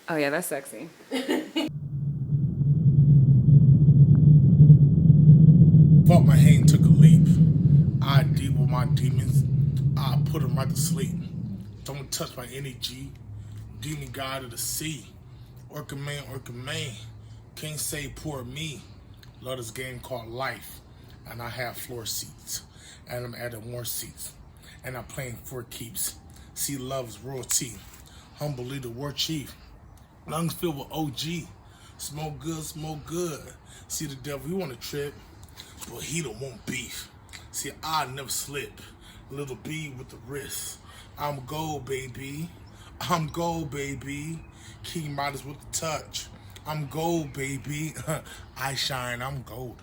Oh yeah, that's sexy. Fought my hand, took a leap. I deal with my demons. I put them right to sleep. Don't touch my energy. Demon god of the sea. Orca man. Can't say poor me. Love this game called life. And I have floor seats. And I'm adding more seats. And I'm playing for keeps. See, love is royalty. Humbly the war chief. Lungs filled with OG. Smoke good, smoke good. See the devil, he want to trip, but he don't want beef. See, I never slip. Little B with the wrist. I'm gold, baby. I'm gold, baby. King Midas with the touch. I'm gold, baby. I shine, I'm gold.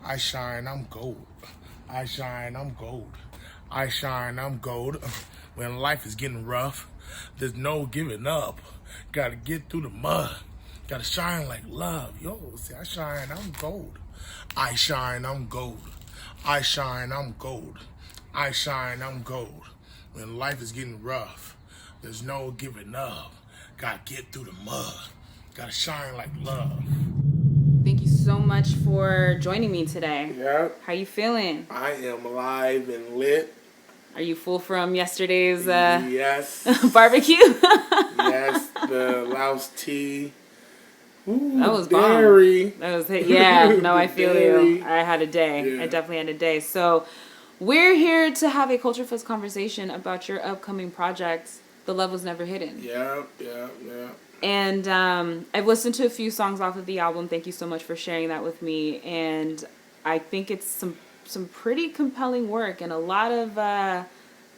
I shine, I'm gold. I shine, I'm gold. I shine, I'm gold. When life is getting rough, there's no giving up. Gotta get through the mud. Gotta shine like love. Yo, see, I shine, I'm gold. I shine, I'm gold. I shine, I'm gold. I shine, I'm gold. When life is getting rough, there's no giving up. Gotta get through the mud. Gotta shine like love. Thank you so much for joining me today. Yeah. How you feeling? I am alive and lit. Are you full from yesterday's Yes. barbecue? Yes, the louse tea. Ooh, That was dairy. bomb. That was yeah. No, I feel Dairy. you. I had a day. Yeah. I definitely had a day. So, we're here to have a Culture Fuzz conversation about your upcoming projects. The Love Was Never Hidden. Yeah. And I've listened to a few songs off of the album. Thank you so much for sharing that with me. And I think it's some pretty compelling work and a lot of a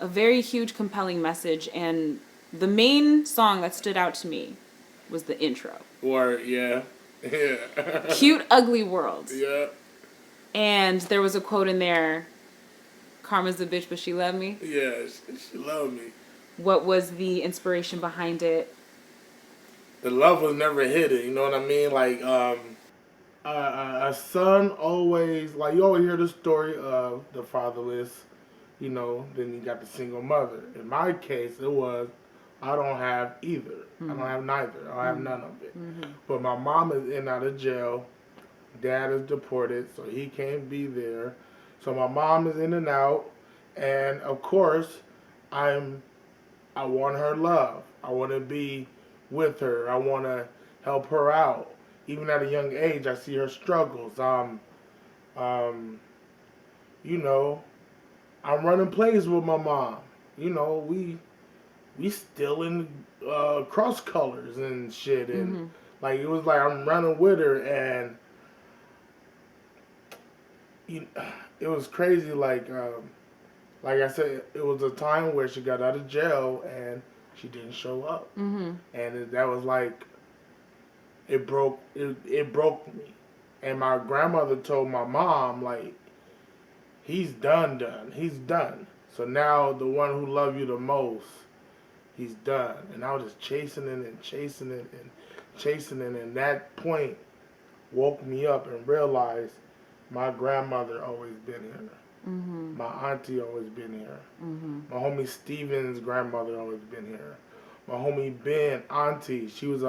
very huge compelling message. And the main song that stood out to me was the intro. Yeah. Cute Ugly World. Yeah. And there was a quote in there, Karma's a bitch but she loved me. Yeah, she loved me. What was the inspiration behind it? The love was never hidden, you know what I mean? Like, a son always, like, you always hear the story of the fatherless, you know, then you got the single mother. In my case, it was, I don't have either. I don't have neither. I don't have none of it. But my mom is in and out of jail. Dad is deported, so he can't be there. So my mom is in and out. And, of course, I want her love. I want to be with her. I want to help her out. Even at a young age, I see her struggles. You know, I'm running plays with my mom. You know, we still in cross colors and shit, and like it was like I'm running with her, and it was crazy. Like I said, it was a time where she got out of jail and she didn't show up, and that was like it broke me. And my grandmother told my mom, like, he's done. He's done. So now the one who loved you the most, he's done. And I was just chasing it and chasing it and chasing it. And that point woke me up and realized my grandmother always been here. My auntie always been here. My homie Steven's grandmother always been here. My homie Ben auntie, she was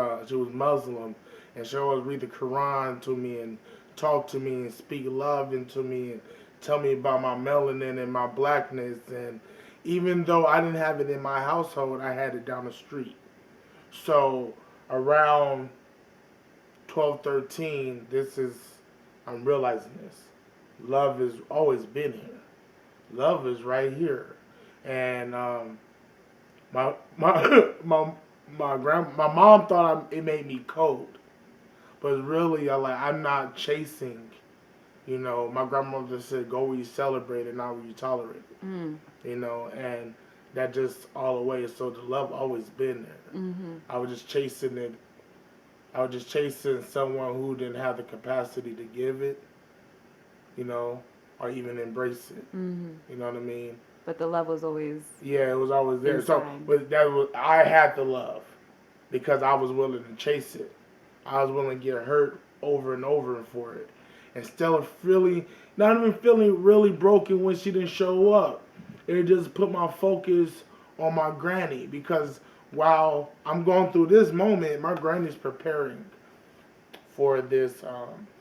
Muslim, and she always read the Quran to me and talk to me and speak love into me and tell me about my melanin and my blackness. And even though I didn't have it in my household, I had it down the street. So around 12, 13, I'm realizing this. Love has always been here. Love is right here. And my mom thought it made me cold, but really I'm not chasing. You know, my grandmother said, "Go where you celebrate and not where you tolerate it." You know, and that just all the way. So the love always been there. I was just chasing it. I was just chasing someone who didn't have the capacity to give it. You know, or even embrace it. You know what I mean? But the love was always it was always there. inside. So, but I had the love because I was willing to chase it. I was willing to get hurt over and over for it, instead of not even feeling really broken when she didn't show up. It just put my focus on my granny, because while I'm going through this moment, my granny's preparing for this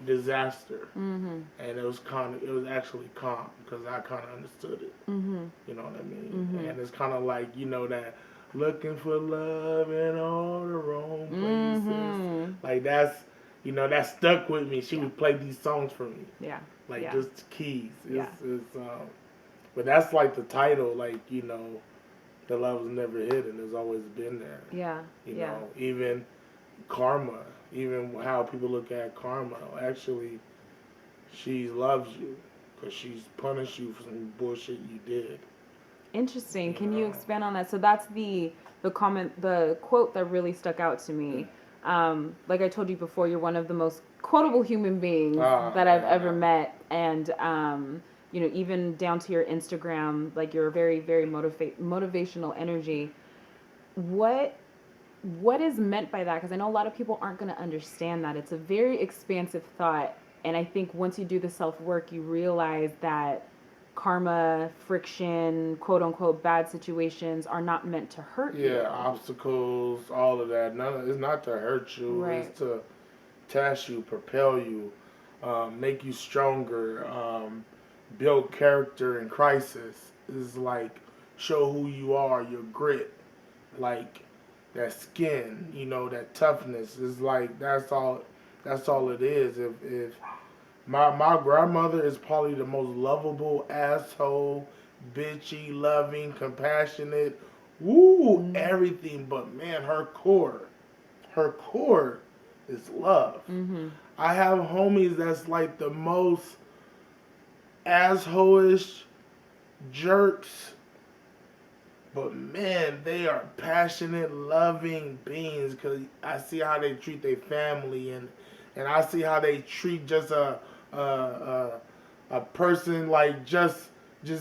disaster, Mm-hmm. and it was actually calm because I kind of understood it. Mm-hmm. You know what I mean? Mm-hmm. And it's kind of like, that looking for love in all the wrong places. Mm-hmm. Like that stuck with me. She Yeah. would play these songs for me, Yeah. like Yeah. just keys. Yeah. But that's like the title, like the love was never hidden. It's always been there. Yeah. You Yeah. know, even karma, even how people look at karma. Actually, she loves you because she's punished you for some bullshit you did. Interesting. You Can you know. expand on that? So that's the quote that really stuck out to me. Like I told you before, you're one of the most quotable human beings that I've ever met, and even down to your Instagram, like you're a very, very motivational energy. What what is meant by that? Because I know a lot of people aren't going to understand that. It's a very expansive thought, and I think once you do the self work, you realize that karma, friction, quote unquote, bad situations are not meant to hurt you. Yeah, obstacles, all of that. It's not to hurt you. Right. It's to test you, propel you, make you stronger, build character in crisis. It's like show who you are, your grit, like that skin, that toughness. It's like that's all. That's all it is. If my grandmother is probably the most lovable asshole, bitchy, loving, compassionate, everything. But man, her core is love. Mm-hmm. I have homies that's like the most asshole-ish jerks, but man, they are passionate, loving beings. Cause I see how they treat their family, and I see how they treat just a person like just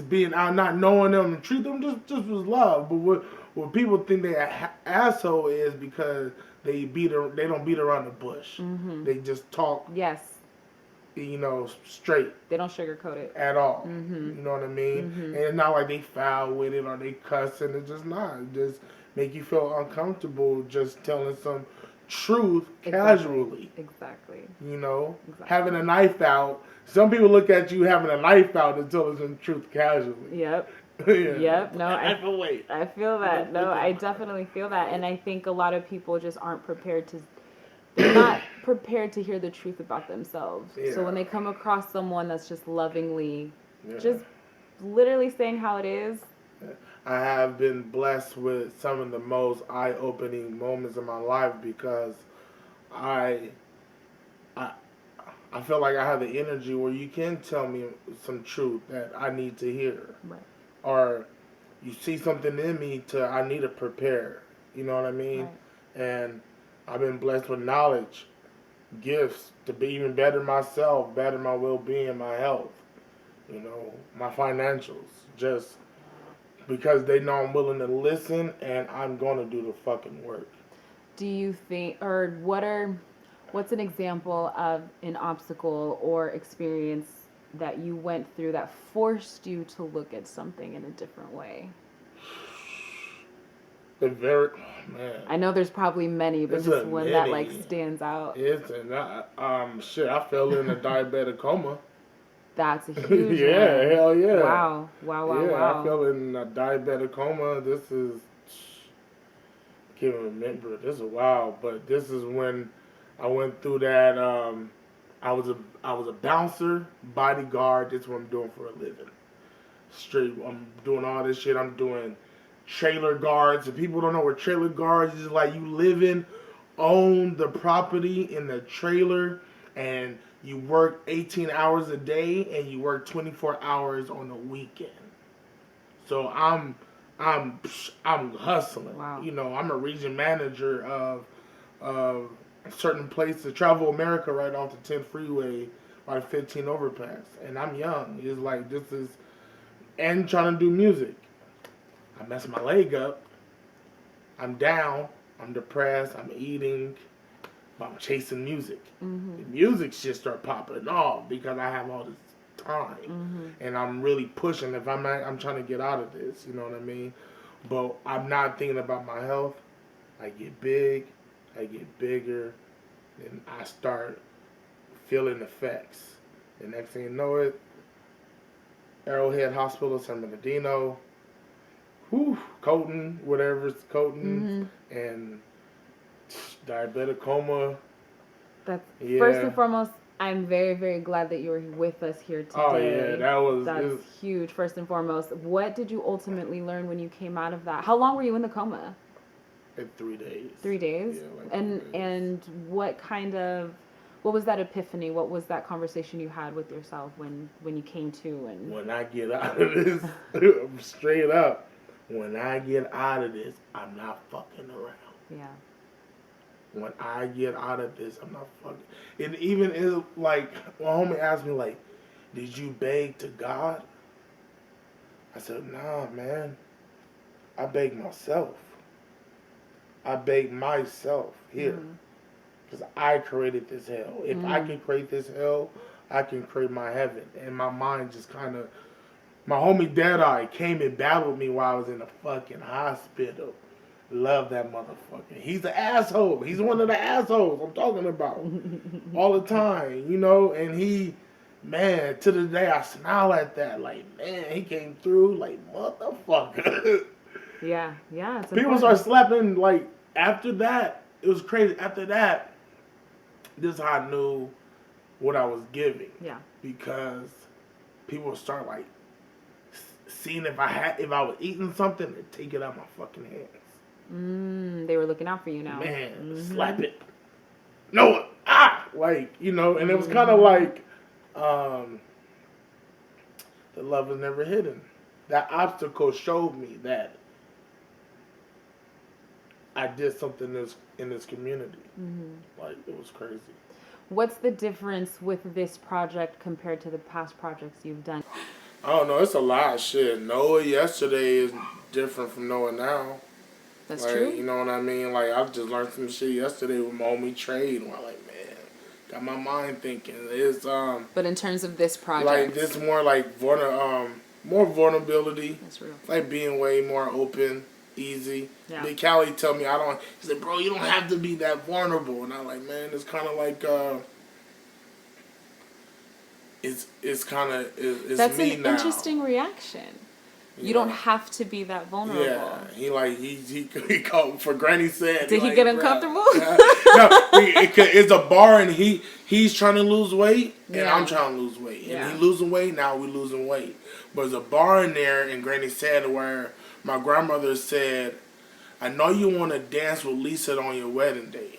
being out, not knowing them, and treat them just with love. But what people think they asshole is because they don't beat around the bush. Mm-hmm. They just talk, Yes. Straight They don't sugarcoat it. at all. Mm-hmm. You know what I mean? Mm-hmm. And it's not like they foul with it or they cussing. It's just not. It just make you feel uncomfortable just telling some truth casually. Exactly. Exactly. Exactly. Having a knife out. Some people look at you having a knife out and telling some truth casually. Yep. Yeah. Yep. No, I feel that. No, I definitely feel that. And I think a lot of people just aren't prepared to, they're not prepared to hear the truth about themselves. Yeah. So when they come across someone that's just lovingly, Yeah. just literally saying how it is. I have been blessed with some of the most eye-opening moments in my life because I feel like I have the energy where you can tell me some truth that I need to hear. Right. Or you see something in me I need to prepare. You know what I mean? Right. And I've been blessed with knowledge, gifts to be even better myself, better my well-being, my health, my financials. Just because they know I'm willing to listen and I'm going to do the fucking work. Do you think, or what's an example of an obstacle or experience that you went through that forced you to look at something in a different way? Man. I know there's probably many, but just one that like stands out. I fell in a diabetic coma. That's a huge yeah, one. Hell yeah. Wow. I fell in a diabetic coma. I can't remember. This is wild, but this is when I went through that. I was a bouncer, bodyguard. That's what I'm doing for a living. Straight, I'm doing all this shit. I'm doing trailer guards. If people don't know what trailer guards is, like you live own the property in the trailer, and you work 18 hours a day, and you work 24 hours on the weekend. So I'm hustling. Wow. I'm a region manager of certain places, Travel America, right off the 10th freeway by the 15 overpass. And I'm young. It's like and trying to do music. I messed my leg up. I'm down. I'm depressed. I'm eating. But I'm chasing music. Mm-hmm. The music shit start popping off because I have all this time. Mm-hmm. And I'm really pushing. If I'm trying to get out of this, you know what I mean? But I'm not thinking about my health. I get big, I get bigger, and I start feeling effects. The next thing you know it, Arrowhead Hospital, San Bernardino, Colton, whatever's Colton, and diabetic coma. That's Yeah. first and foremost. I'm very, very glad that you were with us here today. Oh yeah, that's huge. First and foremost, what did you ultimately learn when you came out of that? How long were you in the coma? In 3 days. 3 days. Yeah, like and 3 days. and what was that epiphany? What was that conversation you had with yourself when you came to? And when I get out of this, straight up, when I get out of this, I'm not fucking around. Yeah. When I get out of this, I'm not fucking. It even is like, my homie asked me, like, did you beg to God? I said, nah, man. I begged myself. I begged myself here. Because I created this hell. If I can create this hell, I can create my heaven. And my mind just kind of. My homie Deadeye came and battled me while I was in the fucking hospital. Love that motherfucker. He's an asshole. He's one of the assholes I'm talking about. All the time, you know? And he, man, to the day I smile at that. Like, man, he came through like, motherfucker. Yeah. It's People start slapping, like, after that. It was crazy. After that, this is how I knew what I was giving. Yeah. Because people start, like, seeing if I was eating something and take it out of my fucking hands. They were looking out for you now. Man, slap it. No, like, you know, and it was kind of like, the love is never hidden. That obstacle showed me that I did something in this community. Like, it was crazy. What's the difference with this project compared to the past projects you've done? I don't know. It's a lot of shit. Noah yesterday is different from Noah now. That's like, true. You know what I mean? Like, I just learned some shit yesterday with my homie Trade. And I'm like, man, got my mind thinking. It's But in terms of this project, like this more like more vulnerability. That's real. Like being way more open, easy. Yeah. Big Callie tell me I don't. He said, bro, you don't have to be that vulnerable. And I'm like, man, it's kind of like it's kind of it's That's me an now. Interesting reaction. You don't have to be that vulnerable. Yeah, he called for Granny said. Did he get uncomfortable? No, it's a bar and he's trying to lose weight and I'm trying to lose weight. And he losing weight, now we losing weight. But there's a bar in there and Granny said where my grandmother said, I know you want to dance with Lisa on your wedding day.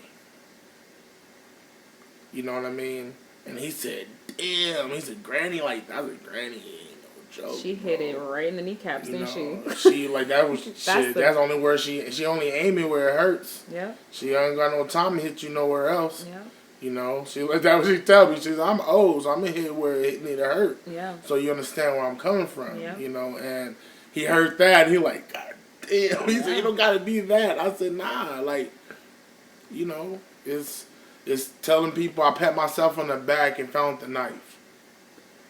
You know what I mean? And he said, damn. He said, Granny like that. I said, Granny ain't no joke. She hit it right in the kneecaps, didn't she? She like that was shit. That's only where she only aiming where it hurts. Yeah. She ain't got no time to hit you nowhere else. Yeah. You know, she like that what she tell me. She says, I'm old, so I'm gonna hit where it need to hurt. Yeah. So you understand where I'm coming from. Yeah. You know, and he heard that and he like, God damn. He said, you don't gotta be that. I said, nah, like, you know, it's telling people I pat myself on the back and found the knife.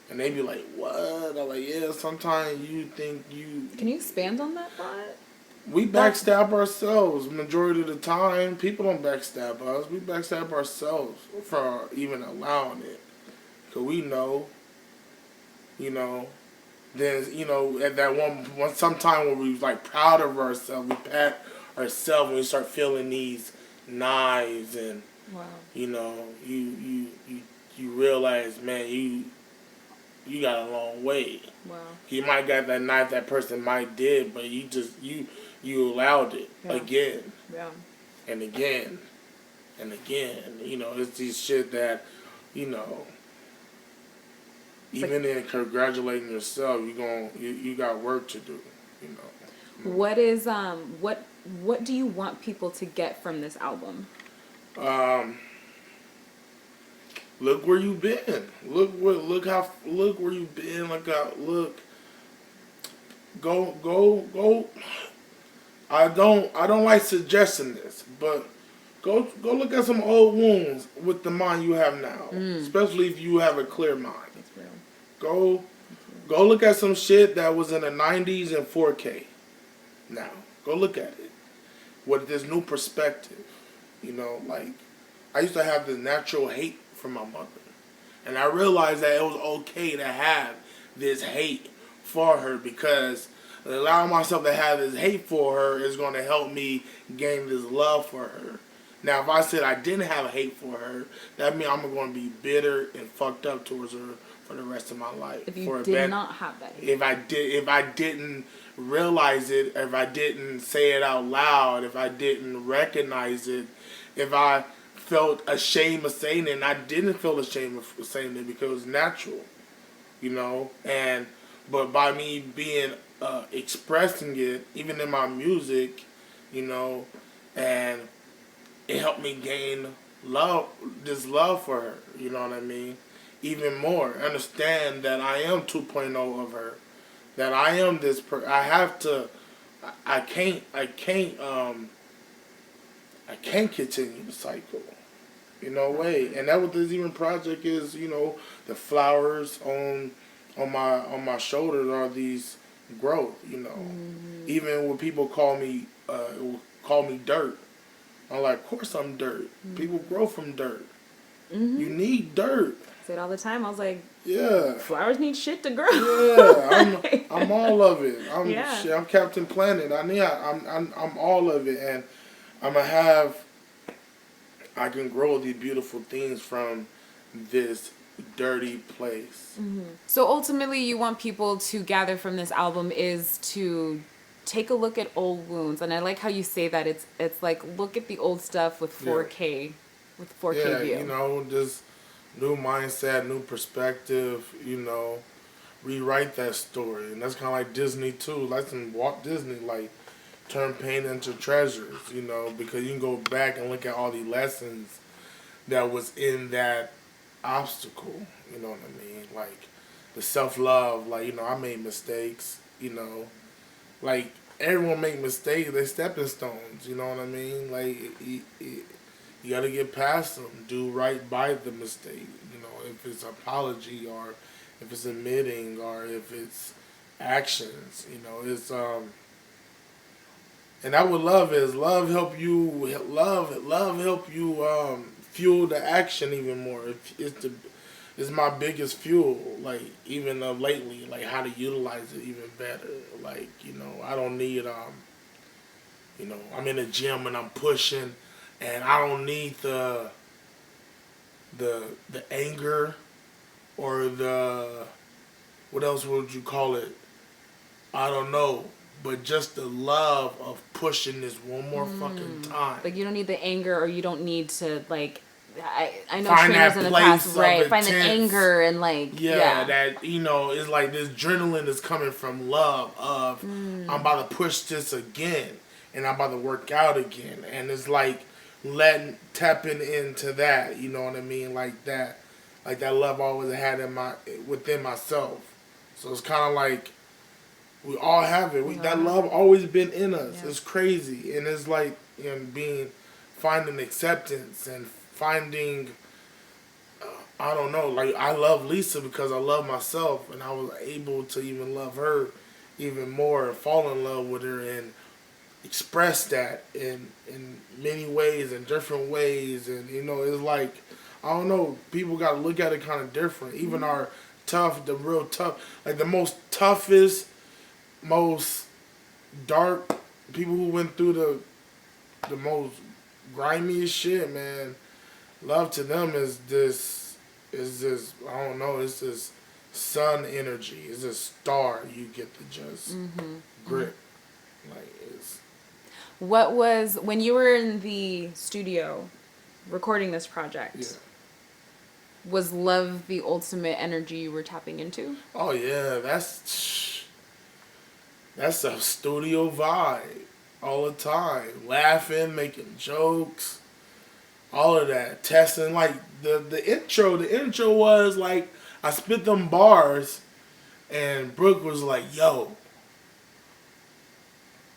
And they be like, what? I'm like, yeah, sometimes you think you... Can you expand on that thought? We backstab ourselves majority of the time. People don't backstab us. We backstab ourselves for even allowing it. Because we know, you know, then, you know, at that one sometime when we was like proud of ourselves, we pat ourselves when we start feeling these knives and, wow. You know, you realize, man, you got a long way. Wow. You might got that knife that person might did, but you allowed it again. Yeah. And again. And again. You know, it's these shit that, you know, it's even like, in congratulating yourself, you got work to do, you know. What is what do you want people to get from this album? Look where you've been. Look where you've been. Look. Go. I don't like suggesting this, but go look at some old wounds with the mind you have now, especially if you have a clear mind. That's real. Go look at some shit that was in the 90s in 4K. Now, go look at it. with this new perspective. You know, like, I used to have this natural hate for my mother. And I realized that it was okay to have this hate for her, because allowing myself to have this hate for her is going to help me gain this love for her. Now, if I said I didn't have hate for her, that means I'm going to be bitter and fucked up towards her for the rest of my life. If you did not have that hate. If I didn't realize it, if I didn't say it out loud, if I didn't recognize it, if I felt ashamed of saying it, and I didn't feel ashamed of saying it because it was natural, you know. But by me being expressing it, even in my music, you know, and it helped me gain this love for her, you know what I mean? Even more, understand that I am 2.0 of her, that I am this I can't continue the cycle. No way. And that what this even project is, you know, the flowers on my shoulders are these growth, you know. Mm-hmm. Even when people call me dirt, I'm like, of course I'm dirt. Mm-hmm. People grow from dirt. Mm-hmm. You need dirt. I say it all the time. I was like, yeah, flowers need shit to grow. Yeah, I'm all of it. I'm Captain Planet. I'm all of it, and I can grow these beautiful things from this dirty place. Mm-hmm. So ultimately, you want people to gather from this album is to take a look at old wounds, and I like how you say that. It's like, look at the old stuff with 4K, with 4K view. Yeah, you know, just new mindset, new perspective. You know, rewrite that story, and that's kind of like Disney too. Like some Walt Disney, like turn pain into treasures. You know, because you can go back and look at all the lessons that was in that obstacle. You know what I mean? Like the self-love. Like, you know, I made mistakes. You know. Like, everyone make mistakes. They're stepping stones. You know what I mean? Like, you got to get past them. Do right by the mistake. You know, if it's apology or if it's admitting or if it's actions. You know, it's, and that what love is. Love help you fuel the action even more. It's my biggest fuel, like, even lately, like, how to utilize it even better. Like, you know, I don't need, you know, I'm in the gym and I'm pushing, and I don't need the anger or what else would you call it? I don't know. But just the love of pushing this one more fucking time. Like, you don't need the anger, or you don't need to, like, I know find trainers that in the place past, right? of Find the intense, anger and like that, you know, it's like this adrenaline is coming from love of I'm about to push this again and I'm about to work out again, and it's like tapping into that, you know what I mean, like that love I always had within myself. So it's kind of like we all have it. That love always been in us. Yeah. It's crazy, and it's like, you know, finding acceptance and finding, I don't know, like, I love Lisa because I love myself, and I was able to even love her even more and fall in love with her and express that in many ways and different ways. And, you know, it's like, I don't know, people got to look at it kind of different. Even our the real tough, like the most toughest, most dark people who went through the most grimiest shit, man. Love to them is this, I don't know, it's this sun energy. It's this star you get to just grip. Like, it's... What was, when you were in the studio recording this project, was love the ultimate energy you were tapping into? Oh, yeah, that's a studio vibe all the time. Laughing, making jokes, all of that. Testing, like, the intro was, like, I spit them bars, and Brooke was like, yo,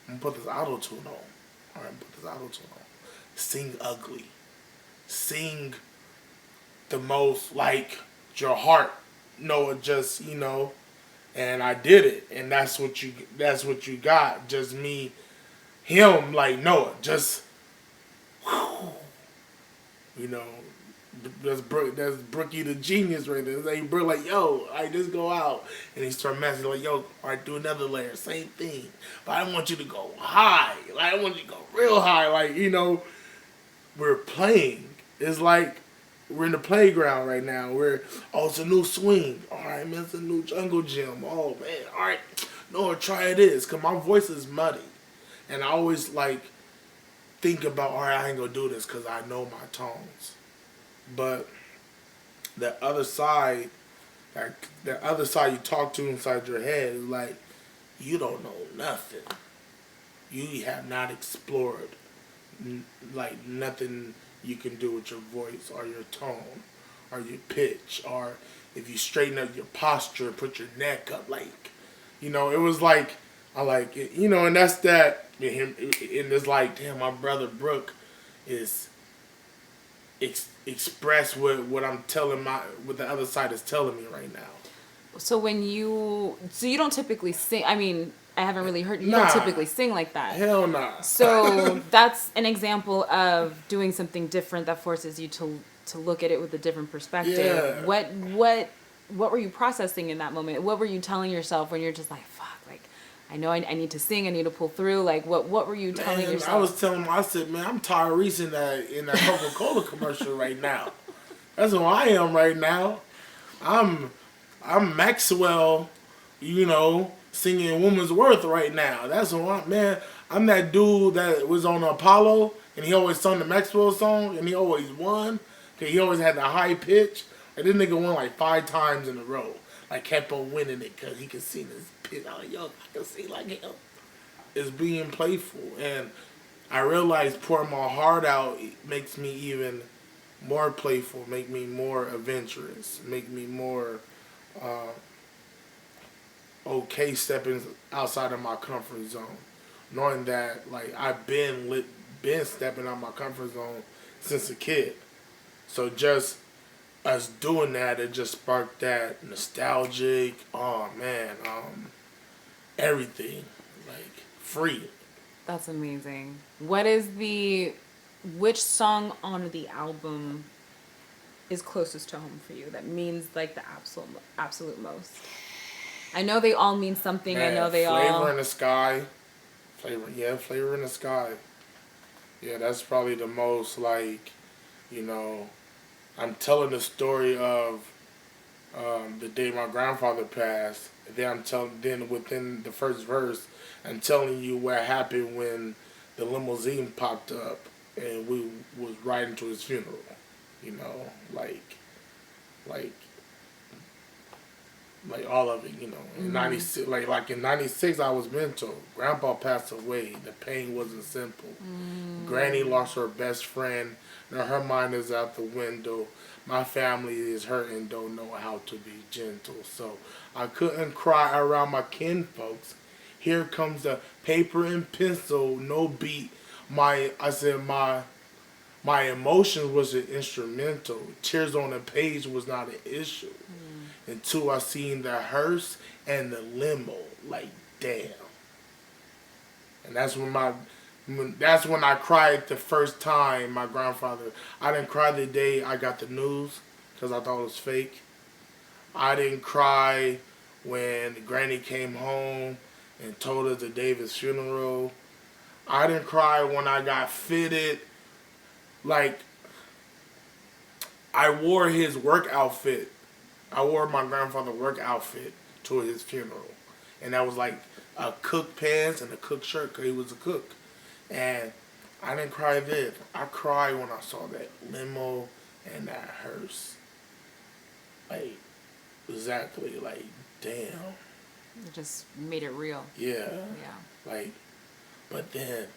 I'm gonna put this auto-tune on. Alright, put this auto-tune on. Sing ugly. Sing the most, like, your heart, Noah, just, you know. And I did it, and that's what you got. Just me him like Noah, just, whew, you know, that's Brookie the genius right there. Like Brooke, like, yo, I just go out, and he start messaging like, yo, all right, do another layer, same thing, but I want you to go high, like I want you to go real high, like we're playing. It's like we're in the playground right now. It's a new swing. All right, man, it's a new jungle gym. Oh man, all right, no, try this, cause my voice is muddy, and I always like think about, all right, I ain't gonna do this because I know my tones. But the other side, the other side you talk to inside your head is like, you don't know nothing. You have not explored like nothing you can do with your voice or your tone or your pitch, or if you straighten up your posture and put your neck up, like, it was like, I like it, and that's that. And it's like, damn, my brother Brooke is express what I'm telling what the other side is telling me right now. So you don't typically sing. I mean, I haven't really heard you Nah. don't typically sing like that. Hell nah. So that's an example of doing something different that forces you to look at it with a different perspective. Yeah. What were you processing in that moment? What were you telling yourself when you're just like, fuck, like, I know I need to sing, I need to pull through. Like, what were you telling yourself? I was telling him, I said, man, I'm Tyrese in that Coca-Cola commercial right now. That's who I am right now. I'm Maxwell, singing Woman's Worth right now. That's who I'm that dude that was on Apollo, and he always sung the Maxwell song, and he always won. Cause he always had the high pitch. And this nigga won like 5 times in a row. Like, kept on winning it because he could sing his pitch. I was like, yo, I can sing like him. It's being playful. And I realized pouring my heart out makes me even more playful, make me more adventurous, make me more okay stepping outside of my comfort zone. Knowing that, like, I've been stepping out of my comfort zone since a kid. So just us doing that, it just sparked that nostalgic, everything, like, free. That's amazing. Which song on the album is closest to home for you? That means like the absolute most. I know they all mean something. Man, I know they Flavor all. in the Sky. Flavor in the Sky. Yeah, that's probably the most, like, I'm telling the story of the day my grandfather passed. Then within the first verse, I'm telling you what happened when the limousine popped up and we was riding to his funeral. Like all of it, In '96, like in '96, I was mental. Grandpa passed away. The pain wasn't simple. Granny lost her best friend. Now her mind is out the window. My family is hurting, don't know how to be gentle. So I couldn't cry around my kinfolks. Here comes the paper and pencil, no beat. My emotions was an instrumental. Tears on the page was not an issue. Until I seen the hearse and the limo, like, damn. And that's when I cried the first time. My grandfather. I didn't cry the day I got the news because I thought it was fake. I didn't cry when Granny came home and told us the day of his funeral. I didn't cry when I got fitted. Like, I wore his work outfit. I wore my grandfather's work outfit to his funeral. And that was like a cook pants and a cook shirt because he was a cook. And I didn't cry then. I cried when I saw that limo and that hearse. Like, exactly, like, damn. It just made it real. Yeah. Yeah. Like, but then.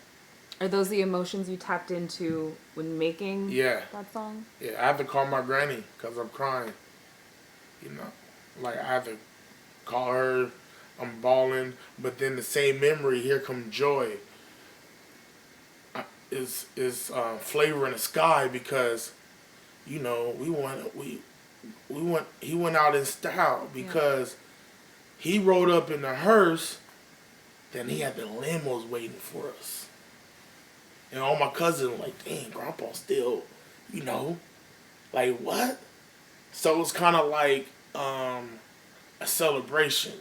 Are those the emotions you tapped into when making that song? Yeah, I had to call my granny because I'm crying. Like, I had to call her, I'm bawling, but then the same memory, here come joy, is Flavor in the Sky because, he went out in style because he rode up in the hearse, then he had the limos waiting for us. And all my cousins were like, dang, Grandpa still, you know, like what? So it was kind of like a celebration.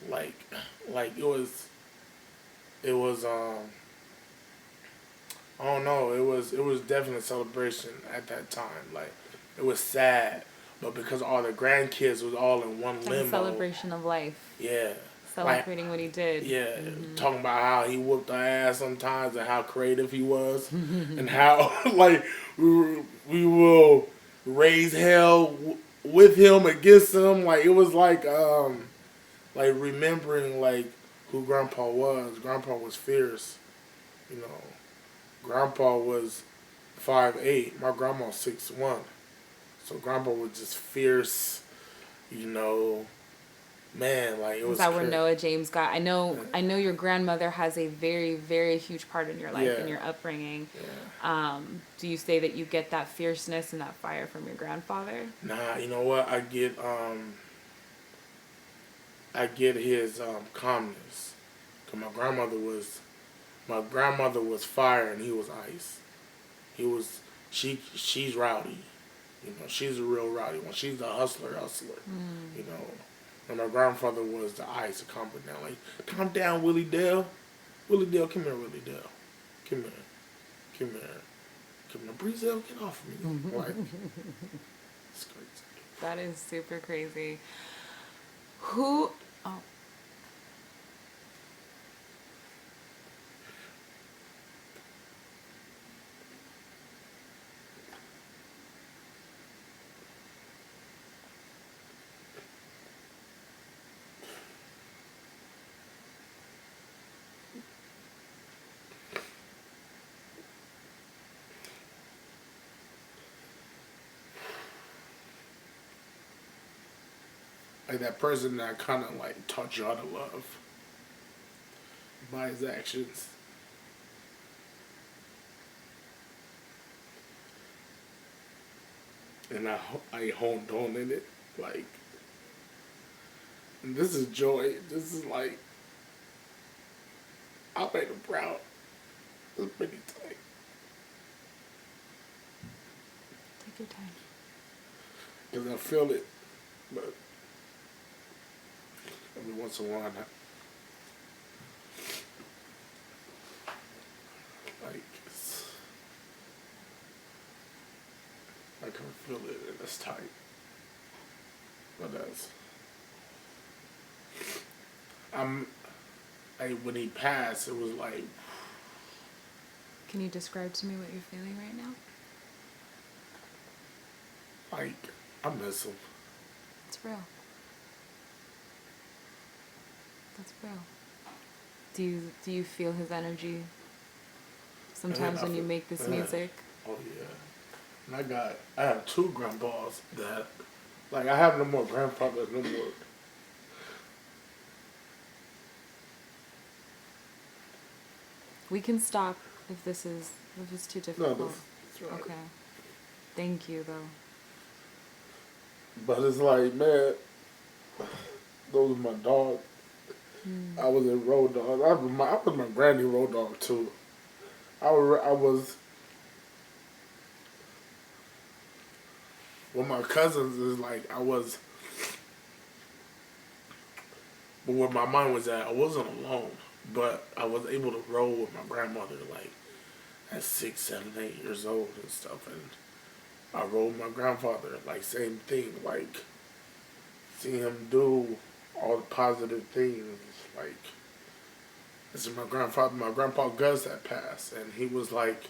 Like, like it was I don't know. It was definitely a celebration at that time. Like it was sad, but because all the grandkids was all in one Like limo. a celebration of life. Yeah. Celebrating what he did. Yeah, talking about how he whooped our ass sometimes and how creative he was, and how like we will raise hell with him against him. Like it was like remembering like who Grandpa was. Grandpa was fierce, you know. Grandpa was 5'8". My grandma's 6'1". So Grandpa was just fierce, you know. Man, like it Is was. that where Noa James got? I know your grandmother has a very, very huge part in your life and your upbringing. Yeah. Do you say that you get that fierceness and that fire from your grandfather? Nah, you know what? I get his calmness. Cause my grandmother was fire and he was ice. He was she's rowdy. You know, she's a real rowdy one. She's a hustler. You know. And my grandfather was the ice to calm her down. Like, calm down, Willie Dale. Willie Dale, come here, Willie Dale. Come here. Come here. Come here. Breezel, get off of me. Like, it's crazy. That is super crazy. Who? Oh. Like that person that kind of like taught you how to love by his actions. And I honed on in it. Like, and this is joy. This is like, I made him proud. This many times. Take your time. Because I feel it. But every once in a while, I can feel it and it's tight. But that's when he passed, it was like. Can you describe to me what you're feeling right now? Like, I miss him. It's real. That's real. Do you feel his energy sometimes when you make this music? Oh yeah. And I have two grandpas that, like, I have no more grandfathers, no more. We can stop if it's too difficult. No, that's right. Okay. Thank you though. But it's like, man, those are my dogs. I was a road dog. I was my granny road dog too. I was with my cousins is like but where my mind was at, I wasn't alone, but I was able to roll with my grandmother like at 6, 7, 8 years old and stuff, and I rolled with my grandfather like same thing, like seeing him do all the positive things, like this is my grandpa Gus that passed, and he was like,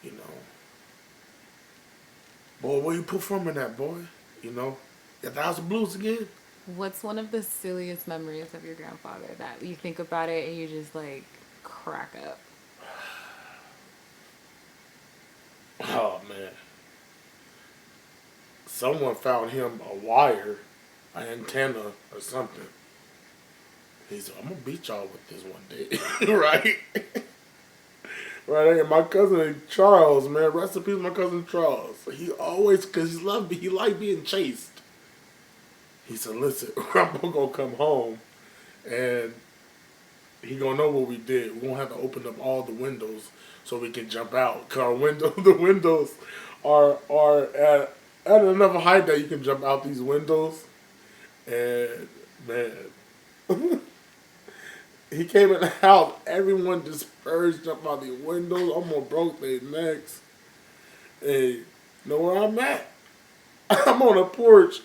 you know, boy, where you performing at, boy? You know, got the House of Blues again. What's one of the silliest memories of your grandfather that you think about it and you just like crack up? Oh man, someone found him a wire, an antenna or something. He said, I'm gonna beat y'all with this one day. Right? Right, and my cousin Charles, man, rest in peace, my cousin Charles. He always, cause he liked being chased. He said, listen, Grandpa gonna come home and he gonna know what we did. We gonna have to open up all the windows so we can jump out. Cause the windows are at enough height that you can jump out these windows. And man, he came in the house. Everyone dispersed, jumped out the windows. Almost broke their necks. Hey, know where I'm at? I'm on a porch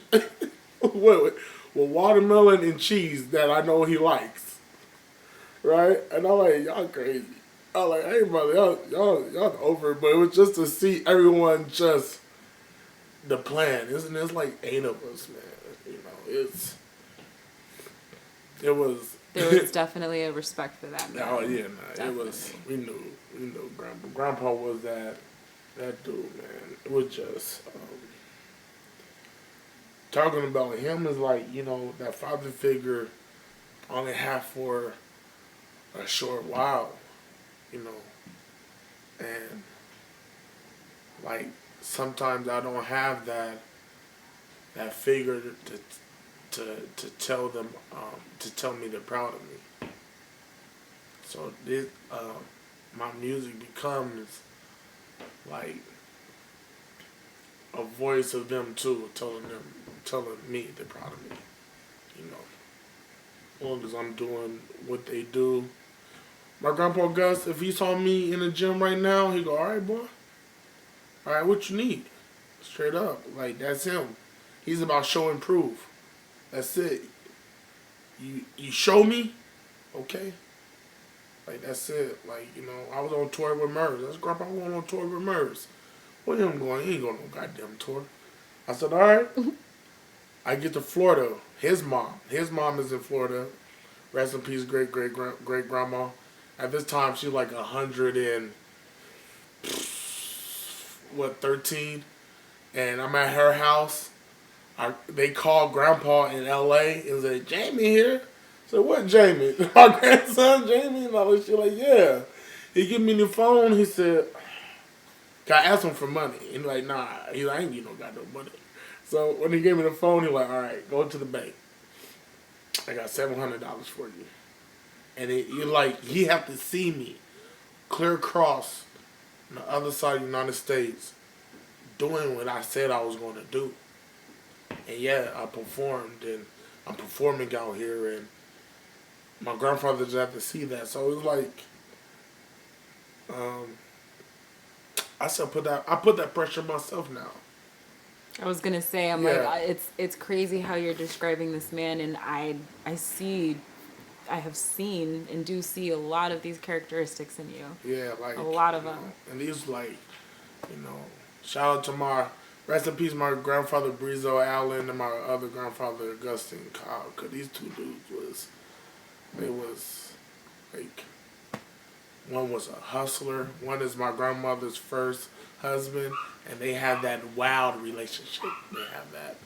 with watermelon and cheese that I know he likes. Right? And I'm like, y'all crazy. I'm like, hey brother, y'all over it. But it was just to see everyone just the plan. Isn't it? It's like 8 of us, man. You know, it was There was definitely a respect for that, man. Oh yeah, man. Definitely. It was we knew Grandpa was that dude, man. It was just talking about him is like, you know, that father figure only have for a short while, you know. And like sometimes I don't have that figure to tell them to tell me they're proud of me. So this my music becomes like a voice of them too, telling me they're proud of me. You know, as long as I'm doing what they do. My grandpa Gus, if he saw me in the gym right now, he go, "All right, boy. All right, what you need?" Straight up, like that's him. He's about show and prove. That's it. You show me, okay. Like that's it. Like, you know, I was on tour with Murs. That's Grandpa, I'm going on tour with Murs. What him going? He ain't going no goddamn tour. I said, all right. I get to Florida. His mom is in Florida. Rest in peace, great grandma. At this time, she like 100 and 13, and I'm at her house. They called Grandpa in L.A. and said, Jamie here. So what, Jamie? My grandson, Jamie? And all this shit. Like, yeah. He give me the phone. He said, I asked him for money. And he's like, nah. He's like, I ain't got no money. So when he gave me the phone, he like, all right, go to the bank. I got $700 for you. And he have to see me clear across on the other side of the United States doing what I said I was going to do. And yeah, I performed, and I'm performing out here, and my grandfather just had to see that. So it was like, I put that pressure on myself now. I was gonna say, like, it's crazy how you're describing this man, and I have seen and do see a lot of these characteristics in you. Yeah, like a lot of them. And these like, you know, shout out to my rest in peace, my grandfather Brizo Allen and my other grandfather Augustine Kyle. Cause these two dudes was like, one was a hustler. One is my grandmother's first husband, and they have that wild relationship. They have that,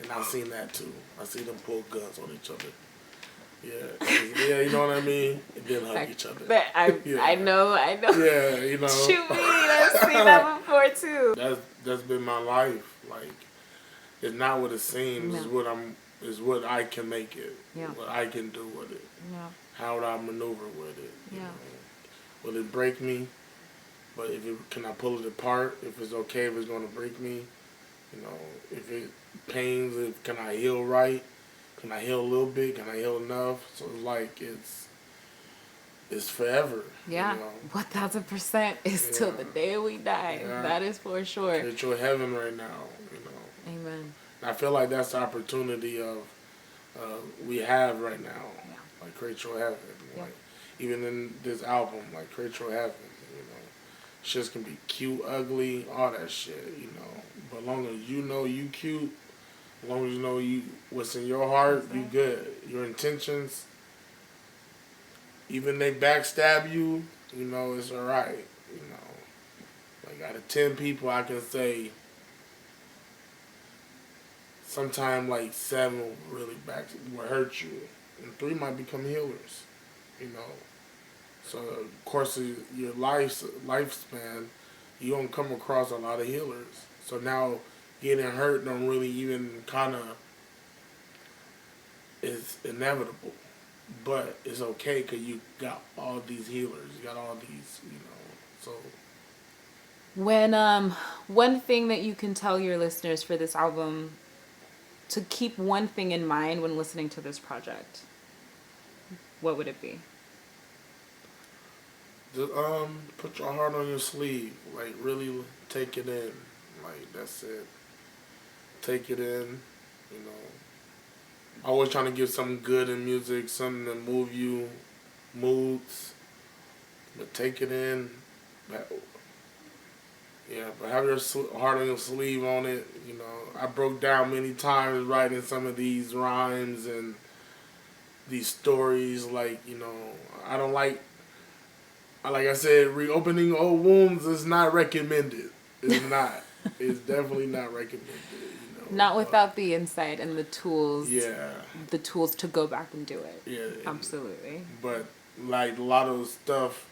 and I've seen that too. I see them pull guns on each other. Yeah, you know what I mean? And then hug each other. I know. Yeah, you know. Shoot me, I've seen that before too. That's been my life. Like, it's not what it seems. No. It's what I can make it. Yeah. What I can do with it. Yeah. How would I maneuver with it? You know? Will it break me? But can I pull it apart? If it's okay, if it's going to break me, you know, if it pains, can I heal right? Can I heal a little bit? Can I heal enough? So it's like it's forever. Yeah, you know? 1000% is till the day we die. Yeah. That is for sure. It's your heaven right now. You know. Amen. And I feel like that's the opportunity of we have right now. Yeah. Like create your heaven. Yeah. Like even in this album, like create your heaven. You know, shit can be cute, ugly, all that shit. You know, but as long as you know you cute. As long as you know what's in your heart, you good. Your intentions, even they backstab you, you know, it's alright. You know, like out of 10 people, I can say sometimes like 7 will hurt you, and 3 might become healers. You know, so of course of your lifespan, you don't come across a lot of healers. So now, getting hurt don't really even kind of is inevitable. but it's okay because you got all these healers. You got all these, so. When one thing that you can tell your listeners for this album, to keep one thing in mind when listening to this project, what would it be? Just, put your heart on your sleeve. Like, really take it in. Like, that's it. Take it in, Always trying to give something good in music, something to move you, moods. But take it in. But have your heart on your sleeve on it. I broke down many times writing some of these rhymes and these stories. Like, I don't like I said, reopening old wounds is not recommended. It's not. It's definitely not recommended. Not without the insight and the tools. Yeah. The tools to go back and do it. Yeah. Absolutely. But like a lot of stuff,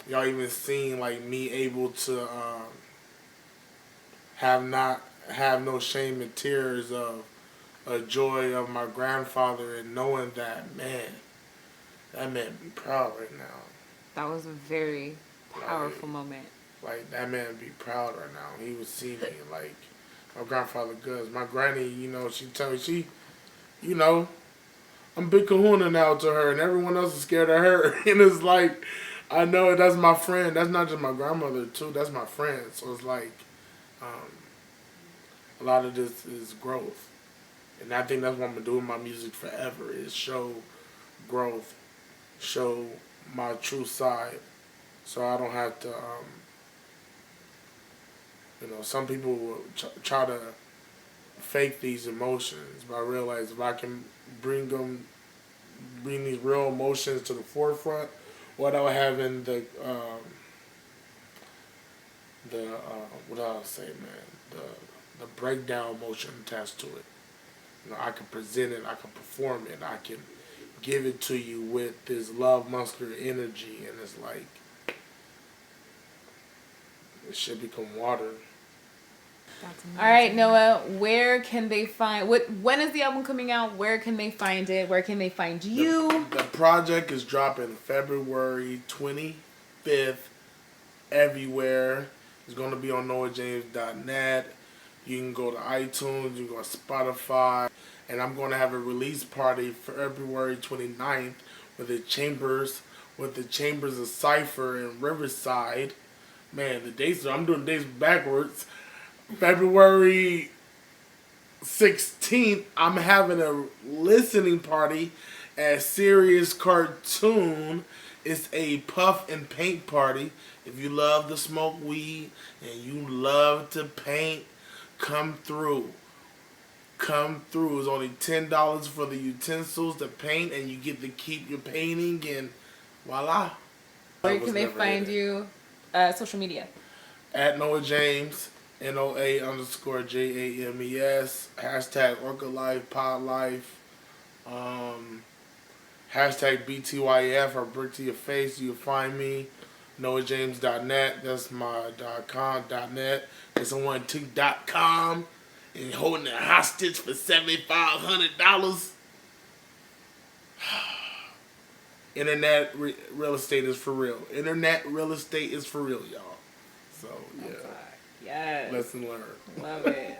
y'all even seen like me able to have no shame and tears of a joy of my grandfather and knowing that man be proud right now. That was a very powerful moment. Like that man be proud right now. He would see me like my grandfather does. My granny, she tell me I'm Big Kahuna now to her, and everyone else is scared of her. And it's like, I know that's my friend. That's not just my grandmother too. That's my friend. So it's like, a lot of this is growth, and I think that's what I'm gonna do with my music forever. Is show growth, show my true side, so I don't have to. Some people will try to fake these emotions, but I realize if I can bring these real emotions to the forefront, without having what I'll say, man, the breakdown emotion attached to it. I can present it, I can perform it, I can give it to you with this love monster energy, and it's like it should become water. All right, Noah, where can they find when is the album coming out? Where can they find it? Where can they find you? The project is dropping February 25th everywhere. It's going to be on NoaJames.net. You can go to iTunes, you can go to Spotify, and I'm going to have a release party for February 29th with the Chambers of Cypher in Riverside. Man, the dates I'm doing dates backwards. February 16th, I'm having a listening party at Serious Cartoon. It's a puff and paint party. If you love to smoke weed and you love to paint, come through. Come through. It's only $10 for the utensils to paint, and you get to keep your painting, and voila. Where can they find you? Social media. At Noa James. NOA_JAMES, hashtag Orca Life, Pod Life, hashtag BTYF or Brick to Your Face. You'll find me. NoaJames.net, that's my .com.net. That's on .com, and holding it hostage for $7,500. Internet real estate is for real. Internet real estate is for real, y'all. So, yeah. Yes. Lesson learned. Love it.